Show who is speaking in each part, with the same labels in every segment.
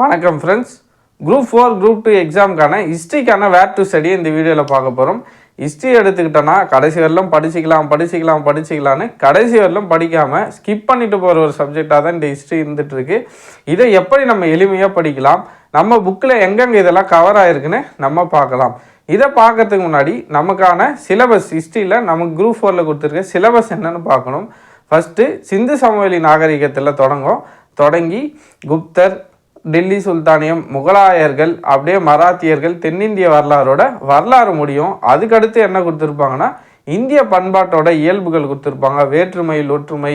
Speaker 1: வணக்கம் friends. Group 4 group 2 எக்ஸாமுக்கான ஹிஸ்ட்ரிக்கான வேர் டு ஸ்டடி இந்த வீடியோவில் பார்க்க போகிறோம். ஹிஸ்ட்ரி எடுத்துக்கிட்டோன்னா கடைசி வரலும் படிச்சிக்கலான்னு கடைசி வரலும் படிக்காமல் ஸ்கிப் பண்ணிட்டு போகிற ஒரு சப்ஜெக்டாக தான் இந்த ஹிஸ்ட்ரி இருந்துகிட்ருக்கு. இதை எப்படி நம்ம எளிமையாக படிக்கலாம், நம்ம புக்கில் எங்கெங்கே இதெல்லாம் கவர் ஆகிருக்குன்னு நம்ம பார்க்கலாம். இதை பார்க்கறதுக்கு முன்னாடி நமக்கான சிலபஸ் ஹிஸ்ட்ரியில் நமக்கு குரூப் 4 கொடுத்துருக்க சிலபஸ் என்னென்னு பார்க்கணும். ஃபஸ்ட்டு சிந்து சமவெளி நாகரிகத்தில் தொடங்கி குப்தர், டெல்லி சுல்தானியம், முகலாயர்கள், அப்படியே மராத்தியர்கள், தென்னிந்திய வரலாறு முடியும். அதுக்கடுத்து என்ன கொடுத்துருப்பாங்கன்னா இந்திய பண்பாட்டோட இயல்புகள் கொடுத்துருப்பாங்க. வேற்றுமை, ஒற்றுமை,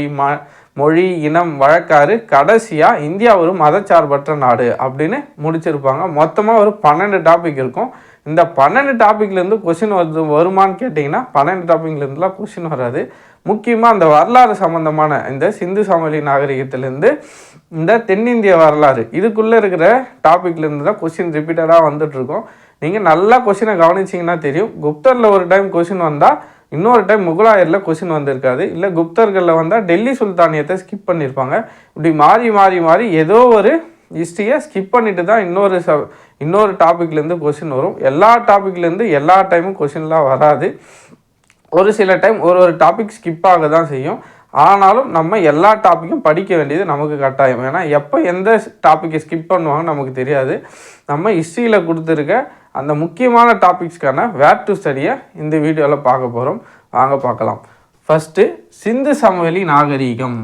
Speaker 1: மொழி, இனம், வழக்காறு, கடைசியாக இந்தியா ஒரு மதச்சார்பற்ற நாடு அப்படின்னு முடிச்சிருப்பாங்க. மொத்தமாக ஒரு 12 டாபிக் இருக்கும். இந்த 12 டாப்பிக்லேருந்து கொஷின் வருமானு கேட்டிங்கன்னா 12 டாப்பிக்லேருந்துலாம் கொஷின் வராது. முக்கியமாக அந்த வரலாறு சம்மந்தமான இந்த சிந்து சமவெளி நாகரிகத்திலேருந்து இந்த தென்னிந்திய வரலாறு இதுக்குள்ளே இருக்கிற டாப்பிக்லேருந்து தான் கொஷின் ரிப்பீட்டடாக வந்துட்டுருக்கோம். நீங்கள் நல்லா கொஷினை கவனிச்சிங்கன்னா தெரியும். குப்தரில் ஒரு டைம் கொஷின் வந்தால் இன்னொரு டைம் முகலாயரில் கொஷின் வந்திருக்காது. இல்லை குப்தர்களில் வந்தால் டெல்லி சுல்தானியத்தை ஸ்கிப் பண்ணியிருப்பாங்க. இப்படி மாறி ஏதோ ஒரு ஹிஸ்ட்ரியை ஸ்கிப் பண்ணிட்டு தான் இன்னொரு டாப்பிக்லேருந்து கொஷின் வரும். எல்லா டாப்பிக்லேருந்து எல்லா டைமும் கொஷின்லாம் வராது. ஒரு சில டைம் ஒரு டாபிக் ஸ்கிப் ஆக தான் செய்யும். ஆனாலும் நம்ம எல்லா டாப்பிக்கும் படிக்க வேண்டியது நமக்கு கட்டாயம். ஏன்னா எப்போ எந்த டாப்பிக்கை ஸ்கிப் பண்ணுவாங்க நமக்கு தெரியாது. நம்ம ஹிஸ்ட்ரியில் கொடுத்துருக்க அந்த முக்கியமான டாபிக்ஸ்க்கான வேர் டு ஸ்டடியை இந்த வீடியோவில் பார்க்க போகிறோம். வாங்க பார்க்கலாம். ஃபஸ்ட்டு சிந்து சமவெளி நாகரீகம்.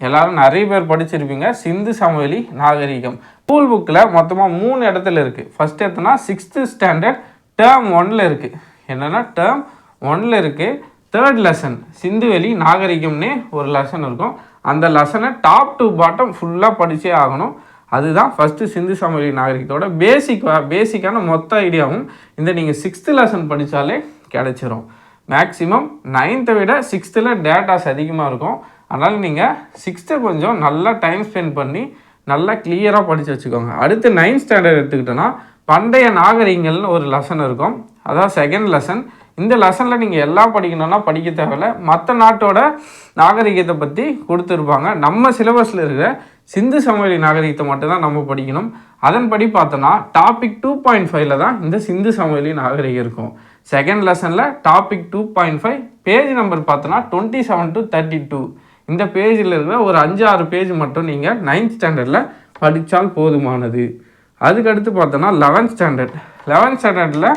Speaker 1: எல்லோரும் நிறைய பேர் படிச்சிருப்பீங்க. சிந்து சமவெளி நாகரீகம் ஸ்கூல் புக்கில் மொத்தமாக 3 இடத்துல இருக்குது. ஃபஸ்ட் எத்தனா 6th ஸ்டாண்டர்ட் டேர்ம் 1ல் இருக்குது. என்னென்னா டேர்ம் 1ல் இருக்குது. 3rd லெசன் சிந்துவெளி நாகரிகம்னே ஒரு லெசன் இருக்கும். அந்த லெசனை டாப் டு பாட்டம் ஃபுல்லாக படித்தே ஆகணும். அதுதான் ஃபஸ்ட்டு சிந்து சமவெளி நாகரிகத்தோட பேசிக்கான மொத்த ஐடியாவும் இந்த நீங்கள் 6th லெசன் படித்தாலே கிடச்சிரும். மேக்ஸிமம் 9th விட 6th டேட்டாஸ் அதிகமாக இருக்கும். அதனால் நீங்கள் 6th கொஞ்சம் நல்லா டைம் ஸ்பெண்ட் பண்ணி நல்லா கிளியராக படித்து வச்சுக்கோங்க. அடுத்து 9th ஸ்டாண்டர்ட் எடுத்துக்கிட்டோன்னா பண்டைய நாகரிகங்கள்னு ஒரு லெசன் இருக்கும். அதான் 2nd லெசன். இந்த லெசனில் நீங்கள் எல்லாம் படிக்கணும்னா படிக்க தேவையில்லை. மற்ற நாட்டோட நாகரிகத்தை பற்றி கொடுத்துருப்பாங்க. நம்ம சிலபஸில் இருக்கிற சிந்து சமவெளி நாகரிகத்தை மட்டும்தான் நம்ம படிக்கணும். அதன்படி பார்த்தோன்னா டாபிக் 2.5ல் தான் இந்த சிந்து சமவெளி நாகரிகம் இருக்கும். 2nd லெசனில் டாபிக் 2.5 பேஜ் நம்பர் பார்த்தோன்னா 27 to 32. இந்த பேஜில் இருக்கிற ஒரு 5-6 பேஜ் மட்டும் நீங்கள் 9th ஸ்டாண்டர்டில் படித்தால் போதுமானது. அதுக்கடுத்து பார்த்தோன்னா 11th ஸ்டாண்டர்டில்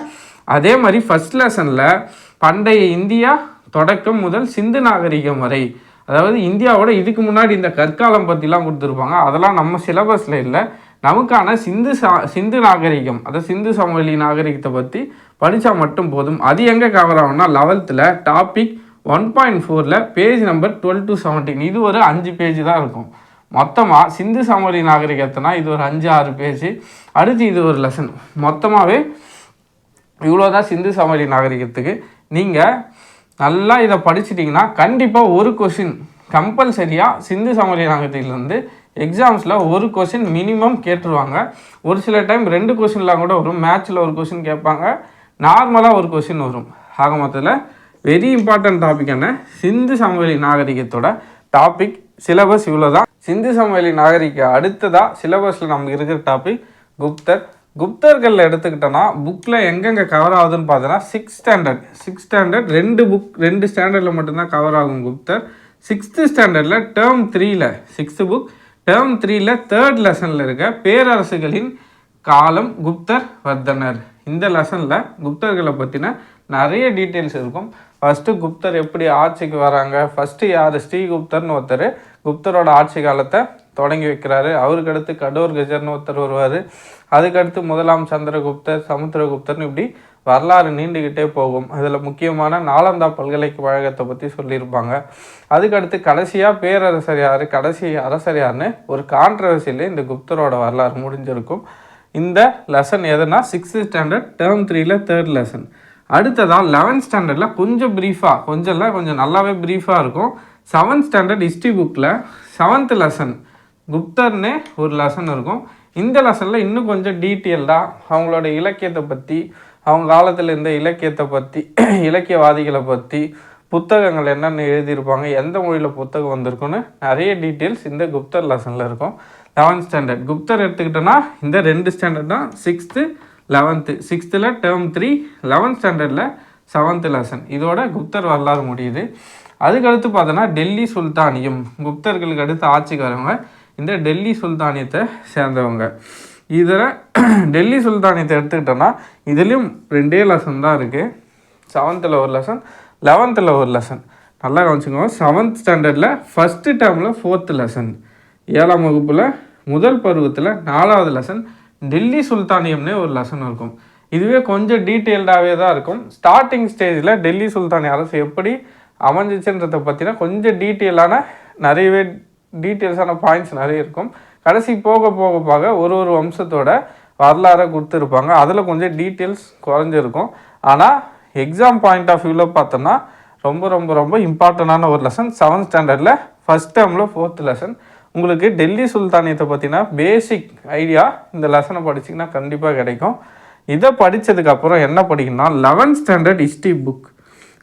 Speaker 1: அதே மாதிரி ஃபஸ்ட் லெசனில் பண்டைய இந்தியா தொடக்கம் முதல் சிந்து நாகரிகம் வரை, அதாவது இந்தியாவோட இதுக்கு முன்னாடி இந்த கற்காலம் பற்றிலாம் கொடுத்துருப்பாங்க. அதெல்லாம் நம்ம சிலபஸில் இல்லை. நமக்கான சிந்து நாகரிகம், அதாவது சிந்து சமவெளி நாகரிகத்தை பற்றி படித்தா மட்டும் போதும். அது எங்கே கவர் ஆகும்னா 11th டாபிக் 1.4ல் பேஜ் நம்பர் 12 to 17. இது ஒரு 5 பேஜ் தான் இருக்கும். மொத்தமாக சிந்து சமவெளி நாகரிகத்தினா இது ஒரு 5-6 பேஜ். அடுத்து இது ஒரு லெசன். மொத்தமாகவே இவ்வளோதான் சிந்து சமவெளி நாகரிகத்துக்கு. நீங்கள் நல்லா இதை படிச்சிட்டிங்கன்னா கண்டிப்பாக ஒரு கொஷின் கம்பல்சரியாக சிந்து சமவெளி நாகரிகத்திலேருந்து எக்ஸாம்ஸில் ஒரு கொஷின் மினிமம் கேட்டுருவாங்க. ஒரு சில டைம் 2 கொஷின்லாம் கூட வரும். மேட்ச்சில் ஒரு கொஷின் கேட்பாங்க, நார்மலாக ஒரு கொஷின் வரும். ஆக மொத்தத்தில் வெரி இம்பார்ட்டன்ட் டாபிக் என்ன, சிந்து சமவெளி நாகரிகத்தோட டாபிக் சிலபஸ் இவ்வளோ தான். சிந்து சமவெளி நாகரிக அடுத்ததாக சிலபஸில் நமக்கு இருக்கிற டாபிக் குப்தர்களில் எடுத்துக்கிட்டோன்னா புக்கில் எங்கெங்கே கவர் ஆகுதுன்னு பார்த்தோன்னா 6th ஸ்டாண்டர்ட் 2 ஸ்டாண்டர்டில் மட்டும்தான் கவர் ஆகும் குப்தர். 6th ஸ்டாண்டர்டில் டேர்ம் 3ல் 6th புக் டேர்ம் 3ல் 3rd லெசனில் இருக்க பேரரசுகளின் காலம் குப்தர் வர்தனர். இந்த லெசனில் குப்தர்களை பற்றின நிறைய டீட்டெயில்ஸ் இருக்கும். ஃபஸ்ட்டு குப்தர் எப்படி ஆட்சிக்கு வராங்க, ஃபஸ்ட்டு யார் ஸ்ரீகுப்தர்னு ஒருத்தர் குப்தரோட ஆட்சி காலத்தை தொடங்கி வைக்கிறாரு. அவருக்கு அடுத்து கடோர் கஜர்னு ஒருத்தர் வருவார். அதுக்கடுத்து 1ஆம் சந்திரகுப்தர், சமுத்திரகுப்தர்னு இப்படி வரலாறு நீண்டுக்கிட்டே போகும். அதில் முக்கியமான நாலந்தா பல்கலைக்கழகத்தை பற்றி சொல்லியிருப்பாங்க. அதுக்கடுத்து கடைசியாக பேரரசர் யார், கடைசி அரசர் யாருன்னு ஒரு கான்ட்ரவர்சியில் இந்த குப்தரோட வரலாறு முடிஞ்சிருக்கும். இந்த லெசன் எதுனா 6th ஸ்டாண்டர்ட் டேர்ம் 3ல் 3rd லெசன். அடுத்ததான் 11th ஸ்டாண்டர்டில் கொஞ்சம் கொஞ்சம் நல்லாவே ப்ரீஃபாக இருக்கும். 7th ஸ்டாண்டர்ட் ஹிஸ்ட்ரி புக்கில் 7th லெசன் குப்தர்னே ஒரு லெசன் இருக்கும். இந்த லெசனில் இன்னும் கொஞ்சம் டீட்டெயில்டாக அவங்களோட இலக்கியத்தை பற்றி, அவங்க காலத்தில் இருந்த இலக்கியத்தை பற்றி, இலக்கியவாதிகளை பற்றி, புத்தகங்கள் என்னென்ன எழுதியிருப்பாங்க, எந்த மொழியில் புத்தகம் வந்திருக்குன்னு நிறைய டீட்டெயில்ஸ் இந்த குப்தர் லெசனில் இருக்கும். 11th standard. குப்தர் எடுத்துக்கிட்டோன்னா இந்த 2 ஸ்டாண்டர்ட் தான், 6th 11th. 6th term 3, 11th ஸ்டாண்டர்டில் 7th லெசன். இதோட குப்தர் வரலாறு முடியுது. அதுக்கடுத்து பார்த்தோன்னா டெல்லி சுல்தானியம். குப்தர்களுக்கு அடுத்து ஆட்சிக்கு வரவங்க இந்த டெல்லி சுல்தானியத்தை சேர்ந்தவங்க. இதில் டெல்லி சுல்தானியத்தை எடுத்துக்கிட்டோன்னா இதுலேயும் 2 லெசன் தான் இருக்குது. 7th ஒரு லெசன், 11th ஒரு லெசன். நல்லா கவனிச்சுக்கோங்க. 7th ஸ்டாண்டர்டில் ஃபஸ்ட்டு டேர்மில் 4th லெசன், 7ஆம் வகுப்பில் முதல் பருவத்தில் 4வது லெசன் டெல்லி சுல்தானியம்னே ஒரு லெசன் இருக்கும். இதுவே கொஞ்சம் டீட்டெயில்டாகவே தான் இருக்கும். ஸ்டார்டிங் ஸ்டேஜில் டெல்லி சுல்தானிய அரசு எப்படி அமைஞ்சிச்சுன்றதை பற்றினா கொஞ்சம் டீட்டெயிலான நிறையவே டீட்டெயில்ஸான பாயிண்ட்ஸ் நிறைய இருக்கும். கடைசி போக போக போக ஒரு வம்சத்தோட வரலாறை கொடுத்துருப்பாங்க. அதில் கொஞ்சம் டீட்டெயில்ஸ் குறைஞ்சிருக்கும். ஆனால் எக்ஸாம் பாயிண்ட் ஆஃப் வியூவில் பார்த்தோம்னா ரொம்ப ரொம்ப ரொம்ப இம்பார்ட்டண்டான ஒரு லெசன். 7th ஸ்டாண்டர்டில் ஃபஸ்ட் டேர்மில் 4th லெசன். உங்களுக்கு டெல்லி சுல்தானியத்தை பற்றினா பேசிக் ஐடியா இந்த லெசனை படிச்சிங்கன்னா கண்டிப்பாக கிடைக்கும். இதை படித்ததுக்கப்புறம் என்ன படிக்கணும்னா 11th standard history book.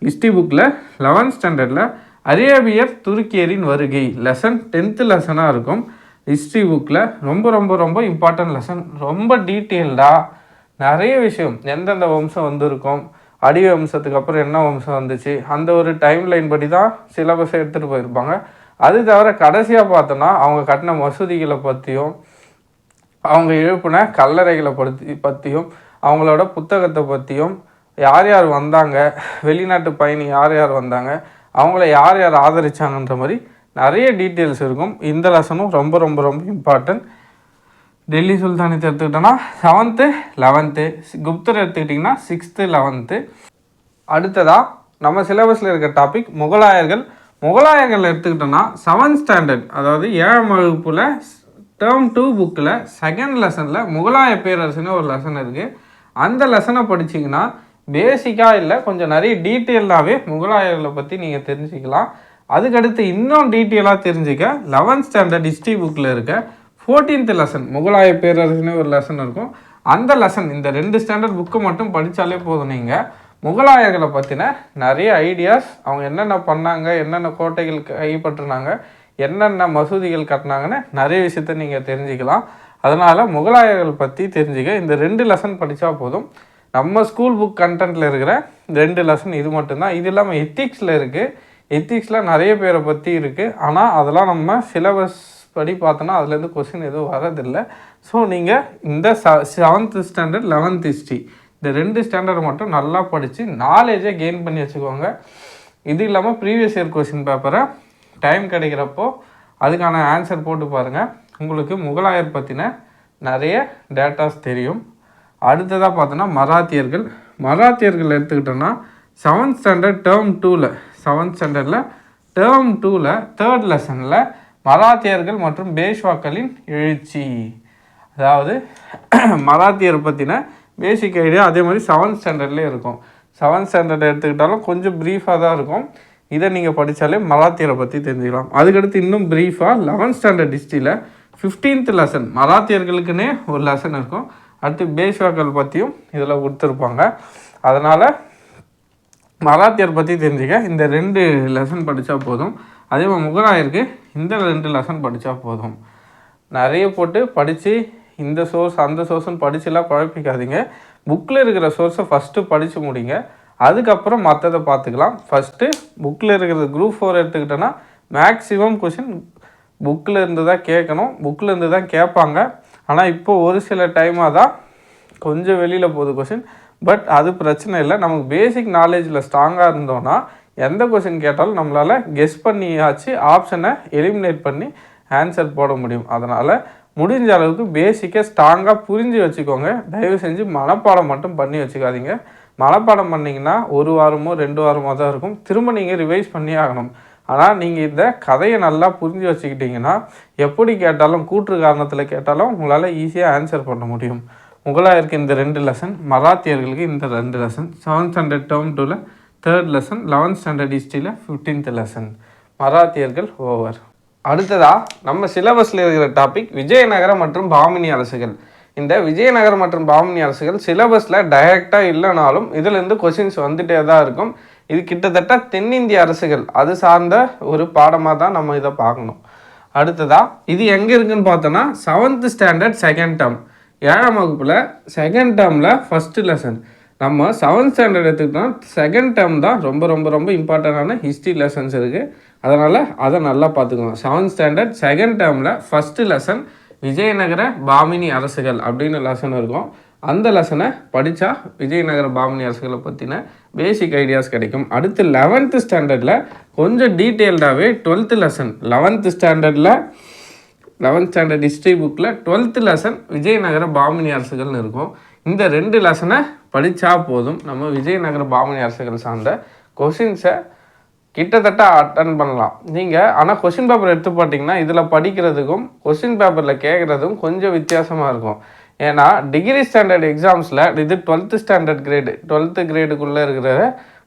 Speaker 1: History புக்கில் 11th ஸ்டாண்டர்டில் அரேபியர் துருக்கியரின் வருகை லெசன் 10th லெசனாக இருக்கும். ஹிஸ்ட்ரி புக்கில் ரொம்ப ரொம்ப ரொம்ப இம்பார்ட்டன்ட் லெசன். ரொம்ப டீட்டெயில்டாக நிறைய விஷயம், எந்தெந்த வம்சம் வந்திருக்கும், அடிய வம்சத்துக்கு அப்புறம் என்ன வம்சம் வந்துச்சு, அந்த ஒரு டைம் லைன் படி தான் சிலபஸை எடுத்துகிட்டு போயிருப்பாங்க. அது தவிர கடைசியாக பார்த்தோன்னா அவங்க கட்டின மசூதிகளை பற்றியும் அவங்க எழுப்பின கல்லறைகளை பற்றியும் அவங்களோட புத்தகத்தை பற்றியும் யார் யார் வந்தாங்க, வெளிநாட்டு பயணி யார் யார் வந்தாங்க, அவங்கள யார் யார் ஆதரிச்சாங்கன்ற மாதிரி நிறைய டீட்டெயில்ஸ் இருக்கும். இந்த லெசனும் ரொம்ப ரொம்ப ரொம்ப இம்பார்ட்டன்ட். டெல்லி சுல்தானியத்தை எடுத்துக்கிட்டோன்னா 7th 11th, குப்தர் எடுத்துக்கிட்டிங்கன்னா 6th 11th. அடுத்ததாக நம்ம சிலபஸில் இருக்க டாபிக் முகலாயர்கள். முகலாயர்கள் எடுத்துக்கிட்டோன்னா 7th ஸ்டாண்டர்ட், அதாவது 7ஆம் வகுப்பில் டேர்ம் 2 புக்கில் 2nd லெசனில் முகலாய பேரரசுன்னு ஒரு லெசன் இருக்குது. அந்த லெசனை படிச்சிங்கன்னா பேசிக்காக இல்லை கொஞ்சம் நிறைய டீட்டெயிலாகவே முகலாயர்களை பற்றி நீங்கள் தெரிஞ்சுக்கலாம். அதுக்கடுத்து இன்னும் டீட்டெயிலாக தெரிஞ்சுக்க 11th ஸ்டாண்டர்ட் ஹிஸ்ட்ரி புக்கில் இருக்க 14th லெசன் முகலாய பேரரசுன்னு ஒரு லெசன் இருக்கும். அந்த லெசன் இந்த 2 ஸ்டாண்டர்ட் புக்கு மட்டும் படித்தாலே போதும். நீங்கள் முகலாயர்களை பற்றின நிறைய ஐடியாஸ், அவங்க என்னென்ன பண்ணாங்க, என்னென்ன கோட்டைகள் கைப்பற்றினாங்க, என்னென்ன மசூதிகள் கட்டினாங்கன்னு நிறைய விஷயத்த நீங்கள் தெரிஞ்சுக்கலாம். அதனால் முகலாயர்கள் பற்றி தெரிஞ்சுக்க இந்த 2 லெசன் படித்தா போதும். நம்ம ஸ்கூல் புக் கண்டென்ட்டில் இருக்கிற 2 லெசன் இது மட்டும்தான். இது இல்லாமல் எத்திக்ஸில் இருக்குது. எத்திக்ஸில் நிறைய பேரை பற்றி இருக்குது. ஆனால் அதெல்லாம் நம்ம சிலபஸ் படி பார்த்தோன்னா அதுலேருந்து கொஸ்டின் எதுவும் வரதில்லை. ஸோ நீங்கள் இந்த 7th ஸ்டாண்டர்ட் 11th ஹிஸ்ட்ரி இந்த 2 ஸ்டாண்டர்ட் மட்டும் நல்லா படித்து நாலேஜை கெயின் பண்ணி வச்சுக்கோங்க. இது இல்லாமல் ப்ரீவியஸ் இயர் கொஸ்டின் பேப்பரை டைம் கிடைக்கிறப்போ அதுக்கான ஆன்சர் போட்டு பாருங்கள். உங்களுக்கு முகலாயர் பற்றின நிறைய டேட்டாஸ் தெரியும். அடுத்ததாக பார்த்தோன்னா மராத்தியர்கள். மராத்தியர்கள் எடுத்துக்கிட்டோன்னா 7th ஸ்டாண்டர்ட் டேர்ம் 2ல் 7th ஸ்டாண்டர்டில் டேர்ம் 2ல் 3rd லெசனில் மராத்தியர்கள் மற்றும் பேஷ்வாக்களின் எழுச்சி, அதாவது மராத்தியர் பற்றின பேசிக் ஐடியா அதே மாதிரி 7th ஸ்டாண்டர்ட்லேயே இருக்கும். 7th ஸ்டாண்டர்ட் எடுத்துக்கிட்டாலும் கொஞ்சம் ப்ரீஃபாக தான் இருக்கும். இதை நீங்கள் படித்தாலே மராத்தியரை பற்றி தெரிஞ்சுக்கலாம். அதுக்கடுத்து இன்னும் ப்ரீஃபாக 11th ஸ்டாண்டர்ட் ஹிஸ்ட்ரியில் 15th லெசன் மராத்தியர்களுக்குன்னே ஒரு லெசன் இருக்கும். அடுத்து பேஷ்வாக்கள் பற்றியும் இதில் கொடுத்துருப்பாங்க. அதனால் மராத்தியர் பற்றி தெரிஞ்சுக்க இந்த 2 லெசன் படித்தா போதும். அதே மாதிரி முகலாயருக்கு இந்த 2 லெசன் படித்தா போதும். நிறைய போட்டு படித்து இந்த சோர்ஸ் அந்த சோர்ஸ்ன்னு படிச்சுலாம் குழப்பிக்காதீங்க. புக்கில் இருக்கிற சோர்ஸை ஃபஸ்ட்டு படித்து முடிங்க. அதுக்கப்புறம் மற்றதை பார்த்துக்கலாம். ஃபஸ்ட்டு புக்கில் இருக்கிறது குரூப் 4 எடுத்துக்கிட்டோன்னா மேக்ஸிமம் கொஷின் புக்கில் இருந்து தான் கேட்கணும், புக்கில் இருந்து தான் கேட்பாங்க. ஆனால் இப்போது ஒரு சில டைமாக தான் கொஞ்சம் வெளியில் போகுது கொஷின். பட் அது பிரச்சனை இல்லை. நமக்கு பேசிக் நாலேஜில் ஸ்ட்ராங்காக இருந்தோன்னா எந்த கொஷின் கேட்டாலும் நம்மளால் கெஸ் பண்ணியாச்சு ஆப்ஷனை எலிமினேட் பண்ணி ஆன்சர் போட முடியும். அதனால் முடிஞ்ச அளவுக்கு பேசிக்காக ஸ்ட்ராங்காக புரிஞ்சு வச்சுக்கோங்க. தயவு செஞ்சு மனப்பாடம் மட்டும் பண்ணி வச்சுக்காதீங்க. மனப்பாடம் பண்ணிங்கன்னா 1 வாரமோ 2 வாரமோ தான் இருக்கும். திரும்ப நீங்கள் ரிவைஸ் பண்ணி ஆகணும். ஆனால் நீங்கள் இந்த கதையை நல்லா புரிஞ்சு வச்சுக்கிட்டிங்கன்னா எப்படி கேட்டாலும் கூற்று காரணத்தில் கேட்டாலும் உங்களால் ஈஸியாக ஆன்சர் பண்ண முடியும். முகலாயருக்கு இந்த 2 லெசன், மராத்தியர்களுக்கு இந்த 2 லெசன். 7th ஸ்டாண்டர்ட் டேர்ம் 2ல் 3rd லெசன், 11th ஸ்டாண்டர்ட் ஹிஸ்ட்ரியில் 15th லெசன். மராத்தியர்கள் ஓவர். அடுத்ததாக நம்ம சிலபஸில் இருக்கிற டாபிக் விஜயநகர மற்றும் பாமினி அரசுகள். இந்த விஜயநகர மற்றும் பாமினி அரசுகள் சிலபஸில் டைரெக்டாக இல்லைனாலும் இதிலேருந்து கொஷின்ஸ் வந்துகிட்டே தான் இருக்கும். இது கிட்டத்தட்ட தென்னிந்திய அரசுகள் அது சார்ந்த ஒரு பாடமாக தான் நம்ம இதை பார்க்கணும். அடுத்ததாக இது எங்கே இருக்குதுன்னு பார்த்தோன்னா 7th ஸ்டாண்டர்ட் செகண்ட் டேர்ம் 7ஆம் வகுப்பில் செகண்ட் டேர்மில் ஃபஸ்ட்டு லெசன். நம்ம 7th ஸ்டாண்டர்ட் எடுத்துக்கிட்டோம், செகண்ட் டேர்ம் தான் ரொம்ப ரொம்ப ரொம்ப இம்பார்ட்டண்டான ஹிஸ்ட்ரி லெசன்ஸ் இருக்குது. அதனால் அதை நல்லா பார்த்துக்கோங்க. 7th ஸ்டாண்டர்ட் செகண்ட் டேர்மில் ஃபஸ்ட்டு லெசன் விஜயநகர பாமினி அரசுகள் அப்படின்னு லெசன் இருக்கும். அந்த லெசனை படித்தா விஜயநகர பாமினி அரசுகளை பற்றின பேசிக் ஐடியாஸ் கிடைக்கும். அடுத்து 11th ஸ்டாண்டர்டில் கொஞ்சம் டீட்டெயில்டாகவே 12th lesson 11th standard history புக்கில் 12th லெசன் விஜயநகர பாமினி அரசுகள்னு இருக்கும். இந்த 2 லெசனை படித்தா போதும், நம்ம விஜயநகர பாமினி அரசுகள் சார்ந்த கொஷின்ஸை கிட்டத்தட்ட அட்டன் பண்ணலாம் நீங்கள். ஆனால் கொஷின் பேப்பர் எடுத்து பார்த்தீங்கன்னா இதில் படிக்கிறதுக்கும் கொஷின் பேப்பரில் கேட்குறதுக்கும் கொஞ்சம் வித்தியாசமாக இருக்கும். ஏன்னா டிகிரி ஸ்டாண்டர்ட் எக்ஸாம்ஸில் இது 12th ஸ்டாண்டர்ட் கிரேடு 12th கிரேடுக்குள்ளே இருக்கிற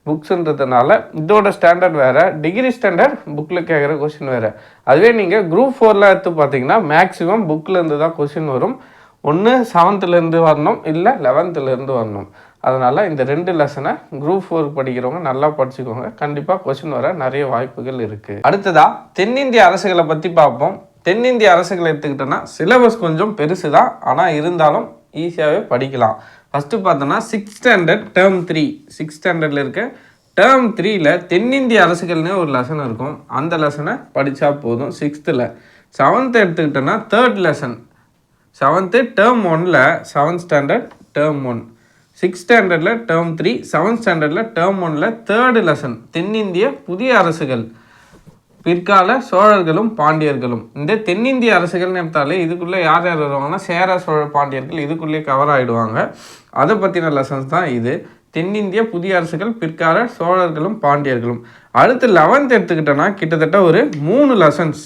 Speaker 1: புக்ஸுன்றதுனால இதோட ஸ்டாண்டர்ட் வேறு, டிகிரி ஸ்டாண்டர்ட் புக்கில் கேட்குற கொஷின் வேறு. அதுவே நீங்கள் குரூப் 4 எடுத்து பார்த்தீங்கன்னா மேக்ஸிமம் புக்கிலேருந்து தான் கொஷின் வரும். ஒன்று 7th வரணும், இல்லை 11th வரணும். அதனால் இந்த 2 லெசனை குரூப் 4 படிக்கிறவங்க நல்லா படிச்சுக்கோங்க. கண்டிப்பாக கொஷின் வர நிறைய வாய்ப்புகள் இருக்குது. அடுத்ததாக தென்னிந்திய அரசுகளை பற்றி பார்ப்போம். தென்னிந்திய அரசுகளை எடுத்துக்கிட்டோன்னா சிலபஸ் கொஞ்சம் பெருசு தான், ஆனால் இருந்தாலும் ஈஸியாகவே படிக்கலாம். ஃபஸ்ட்டு பார்த்தோன்னா 6th ஸ்டாண்டர்ட் டேர்ம் 3 6th ஸ்டாண்டர்டில் இருக்க டேர்ம் 3ல் தென்னிந்திய அரசுகள்னே ஒரு லெசன் இருக்கும். அந்த லெசனை படித்தா போதும். 6th 7th எடுத்துக்கிட்டோன்னா 3rd லெசன் 7th டேர்ம் 1ல் 7th ஸ்டாண்டர்ட் டேர்ம் 1, 6th ஸ்டாண்டர்டில் டேர்ம் 3, 7th ஸ்டாண்டர்டில் டேர்ம் 1ல் 3rd லெசன் தென்னிந்திய புதிய அரசுகள் பிற்கால சோழர்களும் பாண்டியர்களும். இந்த தென்னிந்திய அரசுகள்னு எடுத்தாலே இதுக்குள்ளே யார் யார் வருவாங்கன்னா சேர சோழ பாண்டியர்கள் இதுக்குள்ளேயே கவர் ஆகிடுவாங்க. அதை பற்றின லெசன்ஸ் தான் இது. தென்னிந்திய புதிய அரசுகள் பிற்கால சோழர்களும் பாண்டியர்களும். அடுத்து 11th எடுத்துக்கிட்டோன்னா கிட்டத்தட்ட ஒரு 3 லெசன்ஸ்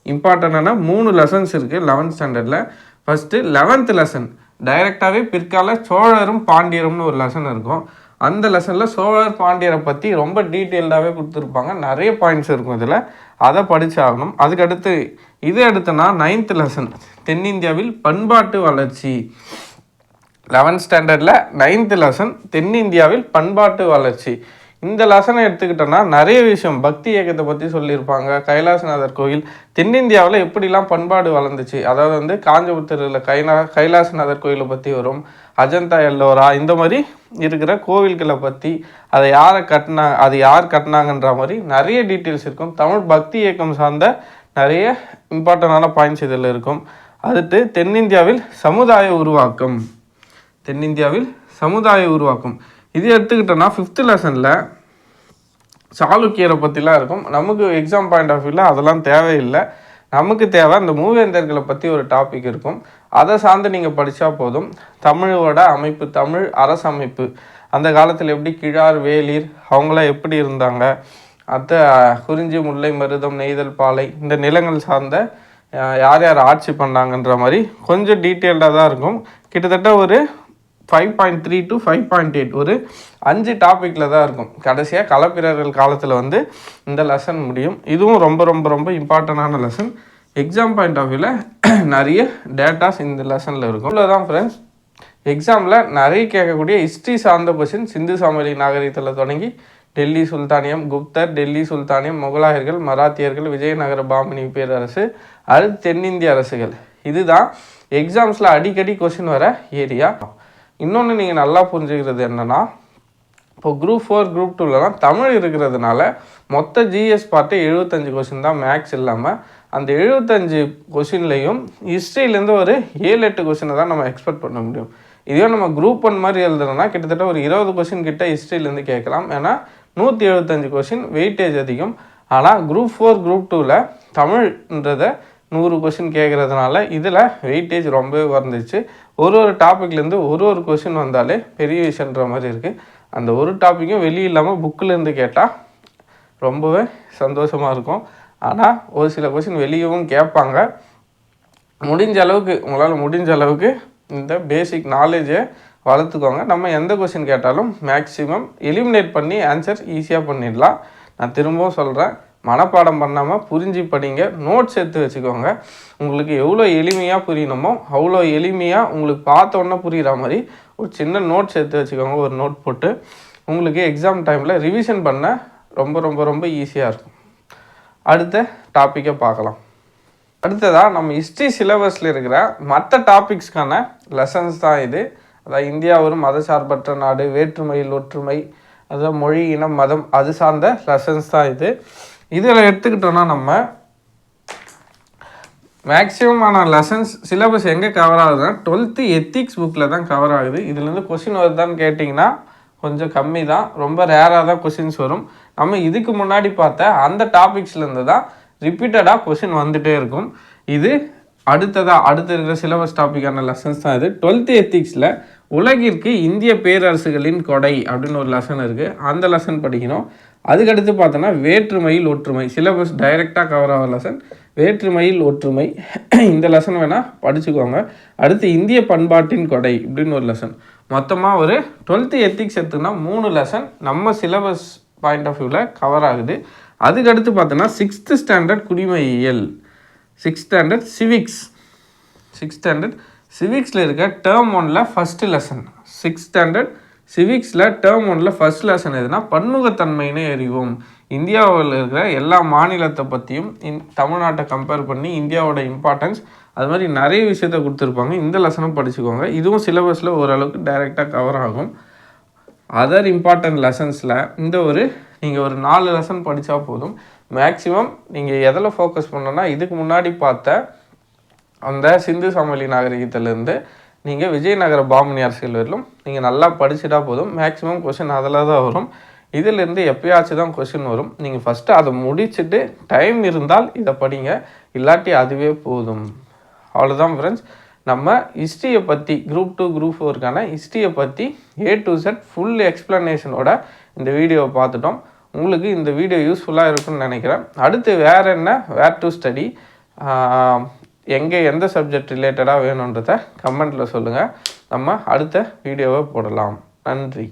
Speaker 1: இம்பார்ட்டண்டான 3 லெசன்ஸ் இருக்குது 11th ஸ்டாண்டர்டில். ஃபஸ்ட்டு 11th லெசன் டைரெக்டாகவே பிற்கால சோழரும் பாண்டியரும்னு ஒரு லெசன் இருக்கும். அந்த லெசனில் சோழர் பாண்டியரை பற்றி ரொம்ப டீட்டெயில்டாகவே கொடுத்துருப்பாங்க. நிறைய பாயிண்ட்ஸ் இருக்கும் இதில், அதை படித்தாகணும். அதுக்கடுத்து இது அடுத்துனா 9th லெசன் தென்னிந்தியாவில் பண்பாட்டு வளர்ச்சி. 11th ஸ்டாண்டர்டில் 9th லெசன் தென்னிந்தியாவில் பண்பாட்டு வளர்ச்சி. இந்த லெசனை எடுத்துக்கிட்டோன்னா நிறைய விஷயம் பக்தி இயக்கத்தை பற்றி சொல்லியிருப்பாங்க. கைலாசநாதர் கோயில் தென்னிந்தியாவில் எப்படிலாம் பண்பாடு வளர்ந்துச்சு, அதாவது வந்து காஞ்சிபுரத்தில் கைலாசநாதர் கோயிலை பற்றி வரும். அஜந்தா எல்லோரா இந்த மாதிரி இருக்கிற கோவில்களை பற்றி, அதை யார் கட்டினாங்கன்ற மாதிரி நிறைய டீட்டெயில்ஸ் இருக்கும். தமிழ் பக்தி இயக்கம் சார்ந்த நிறைய இம்பார்ட்டண்டான பாயிண்ட்ஸ் இதில் இருக்கும். அடுத்து தென்னிந்தியாவில் சமுதாய உருவாக்கம் இது எடுத்துக்கிட்டோன்னா 5th லெசனில் சாளுக்கியரை பற்றிலாம் இருக்கும். நமக்கு எக்ஸாம் பாயிண்ட் ஆஃப் வியூவில் அதெல்லாம் தேவையில்லை. நமக்கு தேவை அந்த மூவேந்தர்களை பற்றி ஒரு டாபிக் இருக்கும். அதை சார்ந்து நீங்கள் படித்தா போதும். தமிழோட அமைப்பு, தமிழ் அரசமைப்பு, அந்த காலத்தில் எப்படி கிழார் வேலீர் அவங்களாம் எப்படி இருந்தாங்க, குறிஞ்சி முல்லை மருதம் நெய்தல் பாலை இந்த நிலங்கள் சார்ந்த யார் யார் ஆட்சி பண்ணாங்கன்ற மாதிரி கொஞ்சம் டீட்டெயில்டாக தான் இருக்கும். கிட்டத்தட்ட ஒரு 5.3 to 5.8 ஒரு 5 டாப்பிக்கில் தான் இருக்கும். கடைசியாக களப்பிரர்கள் காலத்தில் வந்து இந்த லெசன் முடியும். இதுவும் ரொம்ப ரொம்ப ரொம்ப இம்பார்ட்டண்டான லெசன். எக்ஸாம் பாயிண்ட் ஆஃப் வியூவில் நிறைய டேட்டாஸ் இந்த லெசனில் இருக்கும். இவ்வளோதான் ஃப்ரெண்ட்ஸ். எக்ஸாமில் நிறைய கேட்கக்கூடிய ஹிஸ்ட்ரி சார்ந்த கொஷின் சிந்து சமவெளி நாகரிகத்தில் தொடங்கி டெல்லி சுல்தானியம், குப்தர், டெல்லி சுல்தானியம், முகலாயர்கள், மராத்தியர்கள், விஜயநகர பாமினி பேரரசு, அடுத்து தென்னிந்திய அரசுகள். இதுதான் எக்ஸாம்ஸில் அடிக்கடி கொஷின் வர ஏரியா. இன்னொன்று நீங்கள் நல்லா புரிஞ்சுக்கிறது என்னென்னா, இப்போ குரூப் 4 குரூப் 2லலாம் தமிழ் இருக்கிறதுனால மொத்த ஜிஎஸ் பார்ட்டு 75 கொஷின் தான் மேக்ஸ் இல்லாமல். அந்த 75 கொஷின்லேயும் ஹிஸ்ட்ரியிலேருந்து ஒரு 7-8 கொஷினை தான் நம்ம எக்ஸ்பெக்ட் பண்ண முடியும். இதே நம்ம குரூப் 1 மாதிரி எழுதுறோன்னா கிட்டத்தட்ட ஒரு 20 கொஷின் கிட்ட ஹிஸ்ட்ரியிலேருந்து கேட்கலாம். ஏன்னா 175 கொஷின் வெயிட்டேஜ் அதிகம். ஆனால் குரூப் 4 குரூப் 2ல் தமிழ்ன்றதை 100 கொஷின் கேட்குறதுனால இதில் வெயிட்டேஜ் ரொம்பவே வந்துச்சு. ஒரு டாப்பிக்லேருந்து ஒரு கொஷின் வந்தாலே பெரிய விஷயன்ற மாதிரி இருக்குது. அந்த ஒரு டாப்பிக்கும் வெளியே இல்லாமல் புக்கிலேருந்து கேட்டால் ரொம்பவே சந்தோஷமாக இருக்கும். ஆனால் ஒரு சில கொஷின் வெளியவும் கேட்பாங்க. உங்களால் முடிஞ்ச அளவுக்கு இந்த பேசிக் நாலேஜை வளர்த்துக்கோங்க. நம்ம எந்த கொஷின் கேட்டாலும் மேக்ஸிமம் எலிமினேட் பண்ணி ஆன்சர் ஈஸியாக பண்ணிடலாம். நான் திரும்பவும் சொல்கிறேன், மனப்பாடம் பண்ணாமல் புரிஞ்சு படிங்க. நோட்ஸ் எடுத்து வச்சுக்கோங்க. உங்களுக்கு எவ்வளோ எளிமையாக புரியணுமோ அவ்வளோ எளிமையாக உங்களுக்கு பார்த்தோன்னே புரிகிற மாதிரி ஒரு சின்ன நோட்ஸ் எடுத்து வச்சுக்கோங்க. ஒரு நோட் போட்டு உங்களுக்கு எக்ஸாம் டைமில் ரிவிஷன் பண்ண ரொம்ப ரொம்ப ரொம்ப ஈஸியாக இருக்கும். அடுத்த டாப்பிக்கை பார்க்கலாம். அடுத்ததாக நம்ம ஹிஸ்ட்ரி சிலபஸில் இருக்கிற மற்ற டாபிக்ஸ்க்கான லெசன்ஸ் தான் இது. அதாவது இந்தியா ஒரு மதசார்பற்ற நாடு, வேற்றுமையில் ஒற்றுமை, அதாவது மொழி, இனம், மதம் அது சார்ந்த லெசன்ஸ் தான் இது. இதில் எடுத்துக்கிட்டோன்னா நம்ம மேக்ஸிமமான லெசன்ஸ் சிலபஸ் எங்கே கவர் ஆகுதுன்னா 12th எத்திக்ஸ் புக்கில் தான் கவர் ஆகுது. இதுலேருந்து கொஷின் வருதான்னு கேட்டிங்கன்னா கொஞ்சம் கம்மி தான், ரொம்ப ரேராக தான் கொஷின்ஸ் வரும். நம்ம இதுக்கு முன்னாடி பார்த்த அந்த டாபிக்ஸ்லேருந்து தான் ரிப்பீட்டடாக கொஷின் வந்துகிட்டே இருக்கும். இது அடுத்து இருக்கிற சிலபஸ் டாப்பிக்கான லெசன்ஸ் தான் இது. 12th எத்திக்ஸில் உலகிற்கு இந்திய பேரரசுகளின் கொடை அப்படின்னு ஒரு லெசன் இருக்குது, அந்த லெசன் படிக்கணும். அதுக்கடுத்து பார்த்தோன்னா வேற்றுமையில் ஒற்றுமை, சிலபஸ் டைரெக்டாக கவர் ஆகிற லெசன் வேற்றுமையில் ஒற்றுமை, இந்த லெசன் வேணால் படிச்சுக்கோங்க. அடுத்து இந்திய பண்பாட்டின் கொடை இப்படின்னு ஒரு லெசன். மொத்தமாக ஒரு 12th எத்திக்ஸ் எடுத்துன்னா 3 லெசன் நம்ம சிலபஸ் பாயிண்ட் ஆஃப் வியூவில் கவர் ஆகுது. அதுக்கடுத்து பார்த்தோன்னா 6th ஸ்டாண்டர்ட் குடிமையியல், 6th ஸ்டாண்டர்ட் சிவிக்ஸில் இருக்க டேர்ம் 1ல் ஃபஸ்ட்டு லெசன். 6th ஸ்டாண்டர்ட் சிவிக்ஸில் டேர்ம் 1ல் ஃபஸ்ட் லெசன் எதுனா பன்முகத்தன்மையினே அறிவோம். இந்தியாவில் இருக்கிற எல்லா மாநிலத்தை பற்றியும் தமிழ்நாட்டை கம்பேர் பண்ணி இந்தியாவோட இம்பார்ட்டன்ஸ் அது மாதிரி நிறைய விஷயத்த கொடுத்துருப்பாங்க. இந்த லெசனும் படிச்சுக்கோங்க. இதுவும் சிலபஸில் ஓரளவுக்கு டைரெக்டாக கவர் ஆகும். அதர் இம்பார்ட்டன்ட் லெசன்ஸில் நீங்கள் ஒரு 4 லெசன் படித்தா போதும். மேக்ஸிமம் நீங்கள் எதில் ஃபோக்கஸ் பண்ணணுன்னா இதுக்கு முன்னாடி பார்த்த அந்த சிந்து சமவெளி நாகரிகத்திலேருந்து நீங்கள் விஜயநகர பாமணி அரசியல் வரலும் நீங்கள் நல்லா படிச்சுட்டா போதும். மேக்ஸிமம் கொஷின் அதில் தான் வரும். இதிலேருந்து எப்பயாச்சும் தான் கொஷின் வரும். நீங்கள் ஃபஸ்ட்டு அதை முடிச்சுட்டு டைம் இருந்தால் இதை படிங்க, இல்லாட்டி அதுவே போதும். அவ்வளோதான் ஃப்ரெண்ட்ஸ். நம்ம ஹிஸ்ட்ரியை பற்றி குரூப் 2 குரூப் 4க்கான ஹிஸ்ட்ரியை பற்றி A to Z ஃபுல் எக்ஸ்ப்ளனேஷனோட இந்த வீடியோவை பார்த்துட்டோம். உங்களுக்கு இந்த வீடியோ யூஸ்ஃபுல்லாக இருக்குன்னு நினைக்கிறேன். அடுத்து வேர் டு ஸ்டடி, எந்த சப்ஜெக்ட் ரிலேட்டடாக வேணுன்றதை கமெண்ட்டில் சொல்லுங்கள். நம்ம அடுத்த வீடியோவை போடலாம். நன்றி.